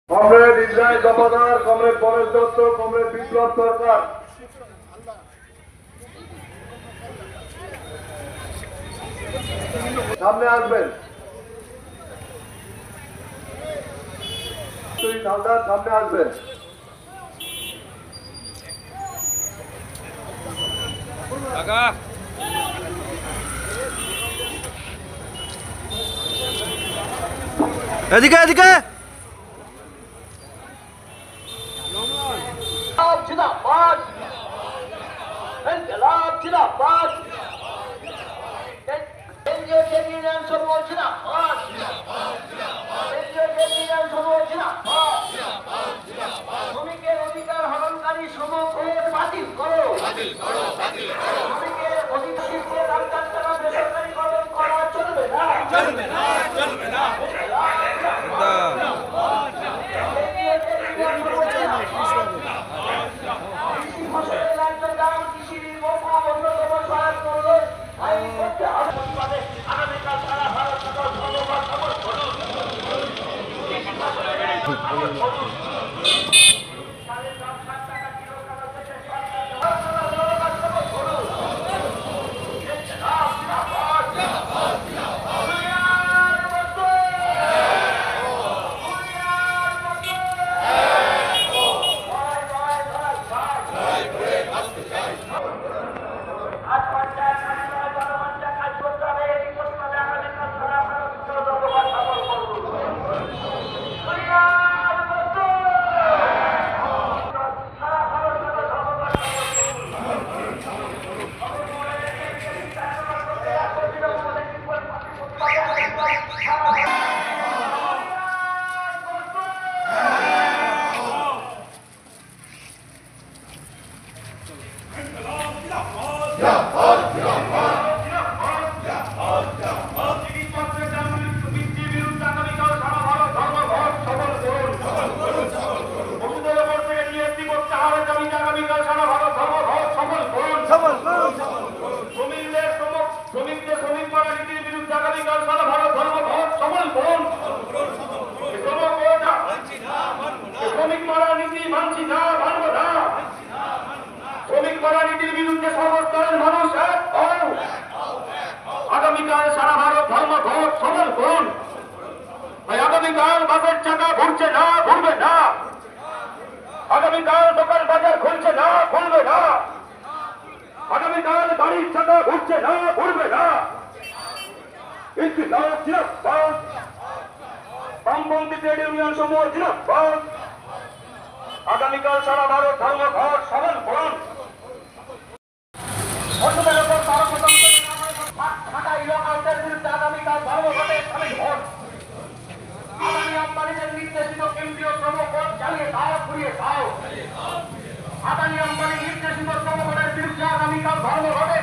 Comrade Israil Dafadar, comrade Paresh Dutta, comrade Biplab Sarkar. সামনে আসবেন। হালদার সামনে আসবেন। এদিকে এদিকে जिंदाबाद इंकलाब जिंदाबाद केंद्रीय यूनियन समूह जिंदाबाद केंद्रीय यूनियन समूह जिंदाबाद শ্রমিকের অধিকার হরণকারী সমগ্র বাতিল করো শ্রমিকের অধিকারকে রাজকার্যরা বেসরকারীকরণ করা চলবে না আগামীকাল সারা ভারত ধর্মঘট সফল করুন। আগামীকাল বাসের চাকা ঘুরছে না, ঘুরবে না। আগামীকাল দোকান বাজার খুলছে না, খুলবে না। আগামীকাল গাড়ির চাকা ঘুরছে না, ঘুরবে না। ইনকিলাব জিন্দাবাদ, বামপন্থী ট্রেড ইউনিয়ন সমূহ জিন্দাবাদ। আগামীকাল সারা ভারত ধর্মঘট সফল করুন। আগামীকাল ধর্মঘটে সামিল হন। আদানি আম্বানিদের নির্দেশিত কেন্দ্রীয় শ্রমঘট চালিয়ে দাও, ঘুরিয়ে দাও। আদানি আম্বানি নির্দেশিত শ্রমঘটের বিরুদ্ধে আগামীকাল ধর্মঘটে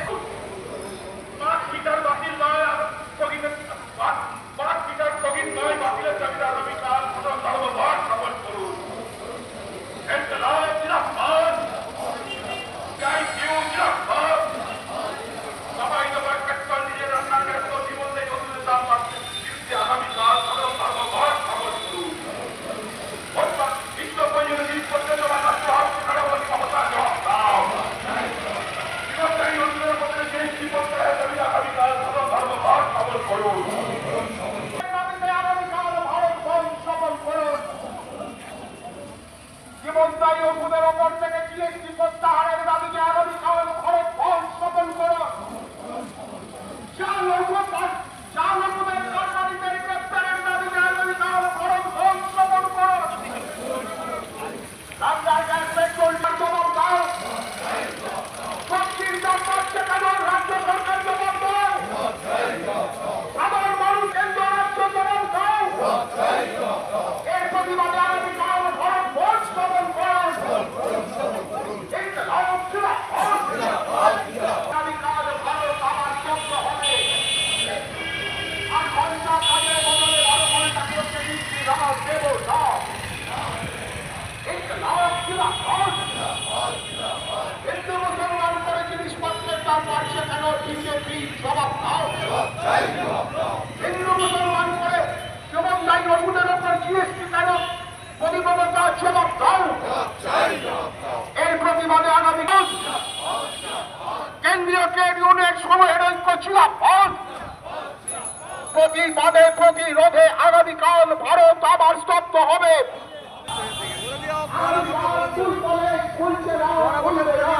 বাতিলের দাবিতে আগামীকাল ধর্মঘট সফল করুন। জীবনদায়ী ওষুধের ওপর থেকে জিএসটি প্রত্যাহারের দাবিতে আগামীকাল ভারত বন্ধ সফল করুন। চাল ওষুধের সরকারিদের গ্রেপ্তারের দাবিতে আগামীকাল ভারত বন্ধ সফল করুন। রাস্তার গ্যাস পেট্রোল জবাব দাও। শক্তির দাম বাড়ছে কেন? রাজ্য সরকার জবাব দাও। সাধারণ মানুষ কেন্দ্র রাজ্য জবাব দাও। এর প্রতিবাদে আগামীকাল ভারত বন্ধ সফল করুন। বলছিলাম ভোট প্রতিবাদে প্রতিরোধে আগামীকাল ভারত আবার স্তব্ধ হবে। আগামীকাল খুলছে না, খুলবে না।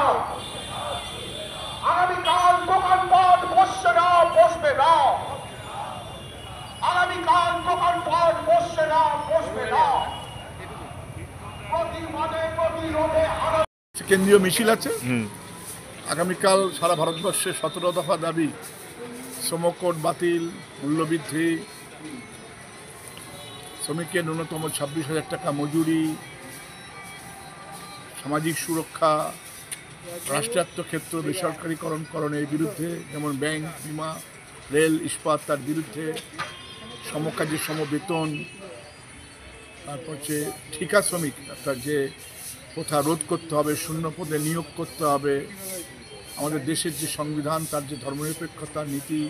আগামীকাল দোকানপাট বসছে না, বসবে না। আগামীকাল দোকানপাট বসছে না, বসবে না। প্রতিবাদে প্রতিরোধে কেন্দ্রীয় মিছিল আছে আগামীকাল। সারা ভারতবর্ষে 17 দফা দাবি, শ্রমকোড বাতিল, মূল্যবৃদ্ধি, শ্রমিকের ন্যূনতম 26,000 টাকা মজুরি, সামাজিক সুরক্ষা, রাষ্ট্রায়ত্ত ক্ষেত্র বেসরকারীকরণের বিরুদ্ধে, যেমন ব্যাংক, বিমা, রেল, ইস্পাত, তার বিরুদ্ধে, সমকাজের সমবেতন, তারপর হচ্ছে ঠিকা শ্রমিক, অর্থাৎ যে কোথা রোধ করতে হবে, শূন্য পদে নিয়োগ করতে হবে, আমাদের দেশের যে সংবিধান, তার যে ধর্মনিরপেক্ষতা নীতি,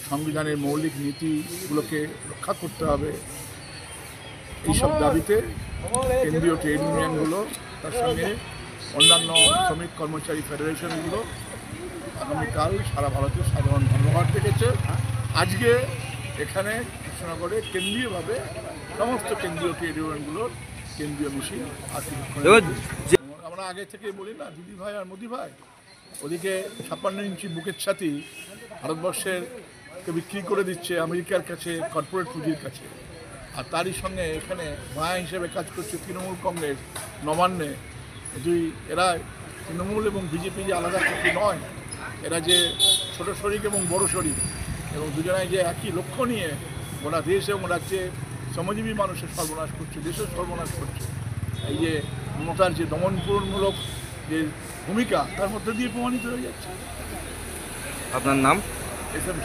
সংবিধানের মৌলিক নীতিগুলোকে রক্ষা করতে হবে। এইসব দাবিতে কেন্দ্রীয় ট্রেড ইউনিয়নগুলো, তার সঙ্গে অন্যান্য শ্রমিক কর্মচারী ফেডারেশনগুলো আগামীকাল সারা ভারতের সাধারণ ধর্মঘট ডেকেছে। আজকে এখানে কৃষ্ণনগরে কেন্দ্রীয়ভাবে সমস্ত কেন্দ্রীয় ট্রেড ইউনিয়নগুলোর কেন্দ্রীয় মিছিল আছে। আমরা আগে থেকে বলি না, দিদি ভাই আর মোদি ভাই, ওদিকে 56 ইঞ্চি বুকের ছাতি ভারতবর্ষের বিক্রি করে দিচ্ছে আমেরিকার কাছে, কর্পোরেট পুঁজির কাছে। আর তারই সঙ্গে এখানে ভায়া হিসেবে কাজ করছে তৃণমূল কংগ্রেস, নবান্নে। এরা তৃণমূল এবং বিজেপি যে আলাদা কিছু নয়, এরা যে ছোট শরিক এবং বড় শরিক, এবং দুজনাই যে একই লক্ষ্য নিয়ে গোটা দেশ এবং রাজ্যে শ্রমজীবী মানুষের সর্বনাশ করছে, দেশের সর্বনাশ করছে। এই যে মমতার যে দমনপূরণমূলক যে ভূমিকা, তার মধ্যে দিয়ে প্রমাণিত হয়ে যাচ্ছে। আপনার নাম? এসব